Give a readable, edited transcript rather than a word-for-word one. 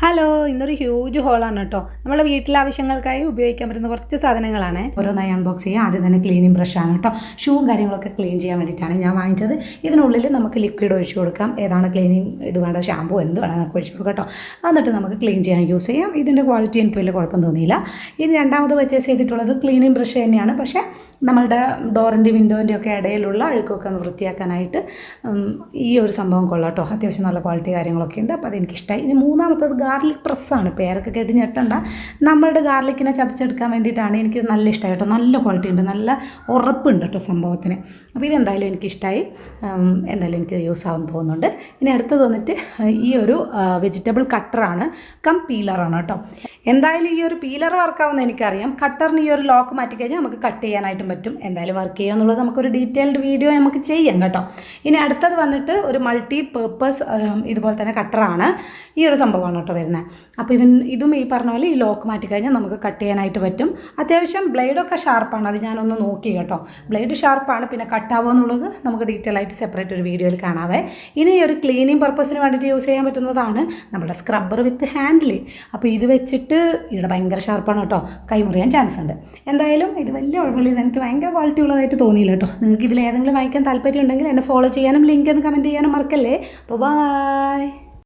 Hello, ഇന്നൊരു huge ഹോളാണ് കേട്ടോ. നമ്മുടെ വീട്ടിലാവശ്യങ്ങൾക്കായി ഉപയോഗിക്കാൻ പറ്റുന്ന കുറച്ച് സാധനങ്ങളാണ് ഓരോന്നായി അൺബോക്സ് ചെയ്യുക. ആദ്യം തന്നെ ക്ലീനിങ് ബ്രഷാണ് കേട്ടോ. ഷൂവും കാര്യങ്ങളൊക്കെ ക്ലീൻ ചെയ്യാൻ വേണ്ടിയിട്ടാണ് ഞാൻ വാങ്ങിച്ചത്. ഇതിനുള്ളിൽ നമുക്ക് ലിക്വിഡ് ഒഴിച്ചു കൊടുക്കാം. ഏതാണ് ക്ലീനിങ് ഇത് വേണ്ട, ഷാമ്പൂ എന്ത് വേണം നമുക്ക് ഒഴിച്ചു കൊടുക്കാം കേട്ടോ. എന്നിട്ട് നമുക്ക് ക്ലീൻ ചെയ്യാൻ യൂസ് ചെയ്യാം. ഇതിൻ്റെ ക്വാളിറ്റി എനിക്ക് വലിയ കുഴപ്പം തോന്നിയില്ല. ഇനി രണ്ടാമത് പർച്ചേസ് ചെയ്തിട്ടുള്ളത് ക്ലീനിങ് ബ്രഷ് തന്നെയാണ്. പക്ഷേ നമ്മളുടെ ഡോറിൻ്റെ വിൻഡോൻ്റെ ഒക്കെ ഇടയിലുള്ള അഴുക്കൊക്കെ ഒന്ന് വൃത്തിയാക്കാനായിട്ട് ഈ ഒരു സംഭവം കൊള്ളാം കേട്ടോ. അത്യാവശ്യം നല്ല ക്വാളിറ്റി കാര്യങ്ങളൊക്കെ ഉണ്ട്. അപ്പോൾ അതെനിക്കിഷ്ടമായി. ഇനി മൂന്നാമത്തത് ഗാർലിക് പ്രസ്സാണ്. പേരൊക്കെ കേട്ട് ഞെട്ടണ്ട. നമ്മളുടെ ഗാർലിക്കിനെ ചതച്ചെടുക്കാൻ വേണ്ടിയിട്ടാണ്. എനിക്ക് നല്ല ഇഷ്ടമായി കേട്ടോ. നല്ല ക്വാളിറ്റി ഉണ്ട്, നല്ല ഉറപ്പുണ്ട് കേട്ടോ സംഭവത്തിന്. അപ്പോൾ ഇതെന്തായാലും എനിക്കിഷ്ടമായി. എന്തായാലും എനിക്ക് യൂസ് ആവുമെന്ന് തോന്നുന്നുണ്ട്. ഇനി അടുത്തത് വന്നിട്ട് ഈ ഒരു വെജിറ്റബിൾ കട്ടറാണ് കം പീലറാണ് കേട്ടോ. എന്തായാലും ഈ ഒരു പീലർ വർക്കാവുമെന്ന് എനിക്കറിയാം. കട്ടറിന് ഈ ഒരു ലോക്ക് മാറ്റി കഴിഞ്ഞാൽ നമുക്ക് കട്ട് ചെയ്യാനായിട്ടും പറ്റും. എന്തായാലും വർക്ക് ചെയ്യുക എന്നുള്ളത് നമുക്കൊരു ഡീറ്റെയിൽഡ് വീഡിയോ നമുക്ക് ചെയ്യാം കേട്ടോ. ഇനി അടുത്തത് വന്നിട്ട് ഒരു മൾട്ടി പേർപ്പസ് ഇതുപോലെ തന്നെ കട്ടറാണ്. ഈ ഒരു സംഭവമാണ് കേട്ടോ വരുന്നത്. അപ്പോൾ ഇതും ഈ പറഞ്ഞ പോലെ ഈ ലോക്ക് മാറ്റി കഴിഞ്ഞാൽ നമുക്ക് കട്ട് ചെയ്യാനായിട്ട് പറ്റും. അത്യാവശ്യം ബ്ലേഡൊക്കെ ഷാർപ്പാണ്. അത് ഞാനൊന്ന് നോക്കി കേട്ടോ. ബ്ലേഡ് ഷാർപ്പാണ്. പിന്നെ കട്ടാവുക എന്നുള്ളത് നമുക്ക് ഡീറ്റെയിൽ ആയിട്ട് സെപ്പറേറ്റ് ഒരു വീഡിയോയിൽ കാണാവേ. ഇനി ഈ ഒരു ക്ലീനിങ് പർപ്പസിന് വേണ്ടിയിട്ട് യൂസ് ചെയ്യാൻ പറ്റുന്നതാണ് നമ്മുടെ സ്ക്രബ്ബർ വിത്ത് ഹാൻഡിൽ. അപ്പോൾ ഇത് വെച്ചിട്ട് ഇവിടെ ഭയങ്കര ഷാർപ്പാണ് കേട്ടോ. കൈമുറിയാൻ ചാൻസ് ഉണ്ട്. എന്തായാലും ഇത് വലിയ കുഴപ്പമില്ല. എനിക്ക് ഭയങ്കര ക്വാളിറ്റി ഉള്ളതായിട്ട് തോന്നിയില്ല കേട്ടോ. നിങ്ങൾക്ക് ഇതിൽ ഏതെങ്കിലും വാങ്ങിക്കാൻ താല്പര്യം ഉണ്ടെങ്കിൽ എന്നെ ഫോളോ ചെയ്യാനും ലിങ്ക് എന്ന് കമൻറ്റ് ചെയ്യാനും മറക്കല്ലേ. അപ്പോൾ ബൈ.